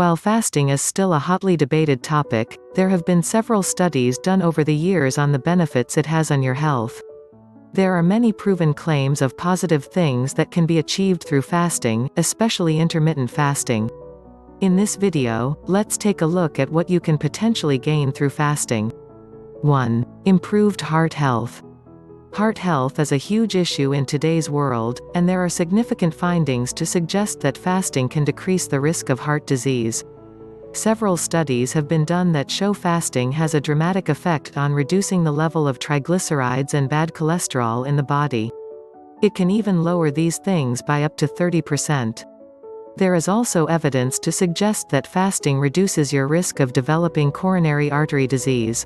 While fasting is still a hotly debated topic, there have been several studies done over the years on the benefits it has on your health. There are many proven claims of positive things that can be achieved through fasting, especially intermittent fasting. In this video, let's take a look at what you can potentially gain through fasting. 1. Improved heart health. Heart health is a huge issue in today's world, and there are significant findings to suggest that fasting can decrease the risk of heart disease. Several studies have been done that show fasting has a dramatic effect on reducing the level of triglycerides and bad cholesterol in the body. It can even lower these things by up to 30%. There is also evidence to suggest that fasting reduces your risk of developing coronary artery disease.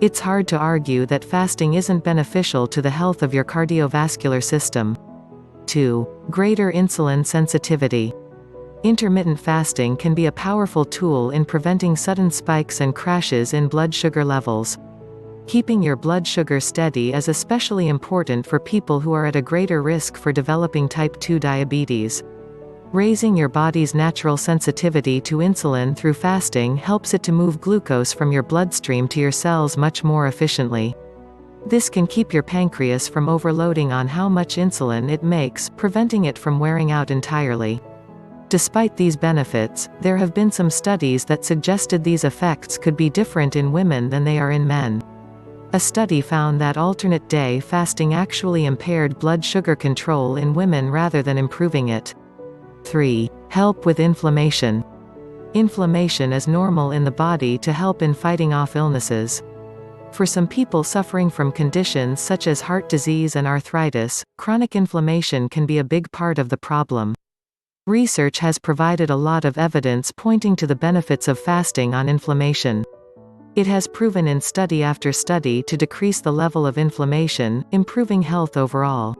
It's hard to argue that fasting isn't beneficial to the health of your cardiovascular system. 2. Greater insulin sensitivity. Intermittent fasting can be a powerful tool in preventing sudden spikes and crashes in blood sugar levels. Keeping your blood sugar steady is especially important for people who are at a greater risk for developing type 2 diabetes. Raising your body's natural sensitivity to insulin through fasting helps it to move glucose from your bloodstream to your cells much more efficiently. This can keep your pancreas from overloading on how much insulin it makes, preventing it from wearing out entirely. Despite these benefits, there have been some studies that suggested these effects could be different in women than they are in men. A study found that alternate day fasting actually impaired blood sugar control in women rather than improving it. 3. Help with inflammation. Inflammation is normal in the body to help in fighting off illnesses. For some people suffering from conditions such as heart disease and arthritis, chronic inflammation can be a big part of the problem. Research has provided a lot of evidence pointing to the benefits of fasting on inflammation. It has proven in study after study to decrease the level of inflammation, improving health overall.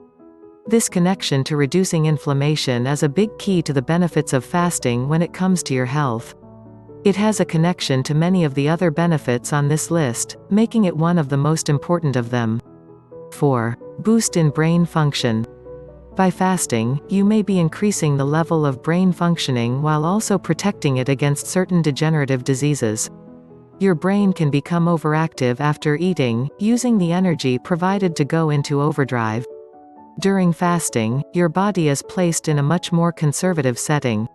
This connection to reducing inflammation is a big key to the benefits of fasting when it comes to your health. It has a connection to many of the other benefits on this list, making it one of the most important of them. 4. Boost in brain function. By fasting, you may be increasing the level of brain functioning while also protecting it against certain degenerative diseases. Your brain can become overactive after eating, using the energy provided to go into overdrive. During fasting, your body is placed in a much more conservative setting.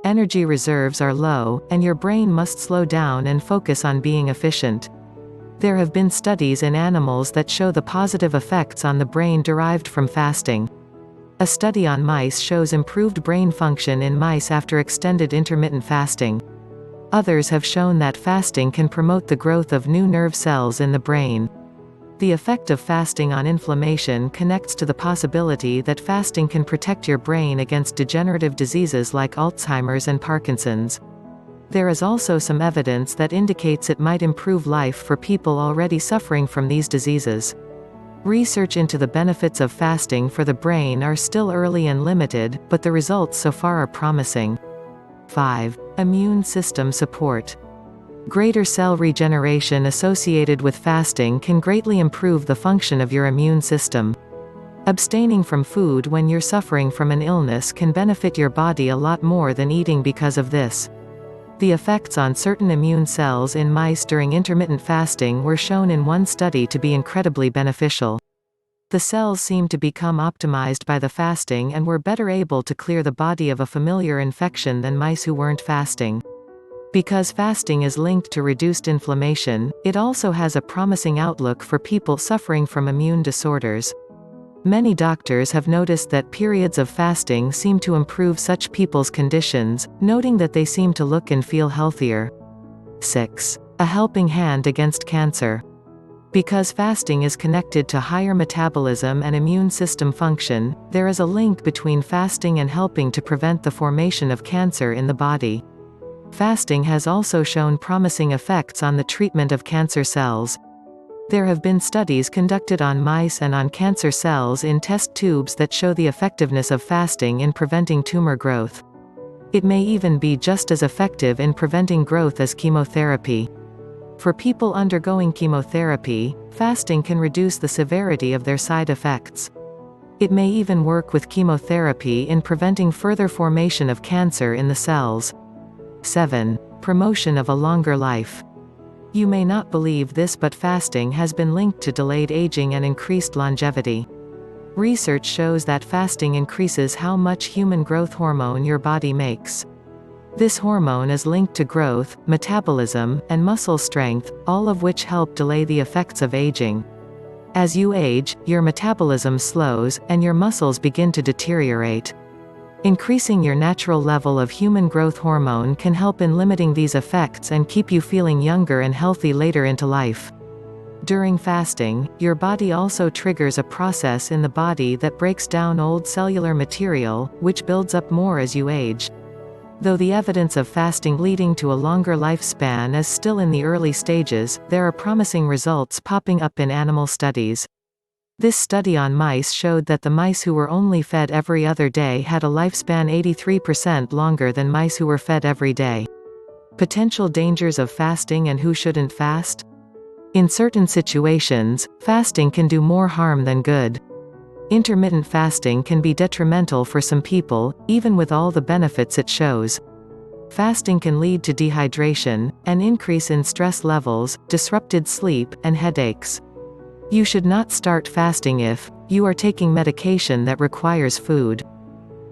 Energy reserves are low, and your brain must slow down and focus on being efficient. There have been studies in animals that show the positive effects on the brain derived from fasting. A study on mice shows improved brain function in mice after extended intermittent fasting. Others have shown that fasting can promote the growth of new nerve cells in the brain. The effect of fasting on inflammation connects to the possibility that fasting can protect your brain against degenerative diseases like Alzheimer's and Parkinson's. There is also some evidence that indicates it might improve life for people already suffering from these diseases. Research into the benefits of fasting for the brain are still early and limited, but the results so far are promising. 5. Immune system support. Greater cell regeneration associated with fasting can greatly improve the function of your immune system. Abstaining from food when you're suffering from an illness can benefit your body a lot more than eating because of this. The effects on certain immune cells in mice during intermittent fasting were shown in one study to be incredibly beneficial. The cells seemed to become optimized by the fasting and were better able to clear the body of a familiar infection than mice who weren't fasting. Because fasting is linked to reduced inflammation, it also has a promising outlook for people suffering from immune disorders. Many doctors have noticed that periods of fasting seem to improve such people's conditions, noting that they seem to look and feel healthier. 6. A helping hand against cancer. Because fasting is connected to higher metabolism and immune system function, there is a link between fasting and helping to prevent the formation of cancer in the body. Fasting has also shown promising effects on the treatment of cancer cells. There have been studies conducted on mice and on cancer cells in test tubes that show the effectiveness of fasting in preventing tumor growth. It may even be just as effective in preventing growth as chemotherapy. For people undergoing chemotherapy, fasting can reduce the severity of their side effects. It may even work with chemotherapy in preventing further formation of cancer in the cells. 7. Promotion of a longer life. You may not believe this, but fasting has been linked to delayed aging and increased longevity. Research shows that fasting increases how much human growth hormone your body makes. This hormone is linked to growth, metabolism, and muscle strength, all of which help delay the effects of aging. As you age, your metabolism slows, and your muscles begin to deteriorate. Increasing your natural level of human growth hormone can help in limiting these effects and keep you feeling younger and healthy later into life. During fasting, your body also triggers a process in the body that breaks down old cellular material, which builds up more as you age. Though the evidence of fasting leading to a longer lifespan is still in the early stages, there are promising results popping up in animal studies. This study on mice showed that the mice who were only fed every other day had a lifespan 83% longer than mice who were fed every day. Potential dangers of fasting and who shouldn't fast? In certain situations, fasting can do more harm than good. Intermittent fasting can be detrimental for some people, even with all the benefits it shows. Fasting can lead to dehydration, an increase in stress levels, disrupted sleep, and headaches. You should not start fasting if you are taking medication that requires food.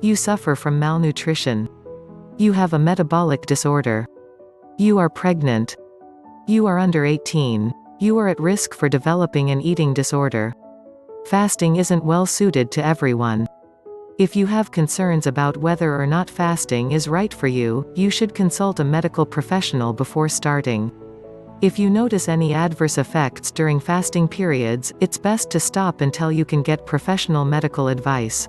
You suffer from malnutrition. You have a metabolic disorder. You are pregnant. You are under 18. You are at risk for developing an eating disorder. Fasting isn't well suited to everyone. If you have concerns about whether or not fasting is right for you, you should consult a medical professional before starting. If you notice any adverse effects during fasting periods, it's best to stop until you can get professional medical advice.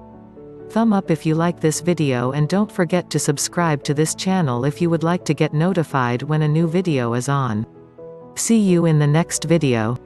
Thumb up if you like this video, and don't forget to subscribe to this channel if you would like to get notified when a new video is on. See you in the next video.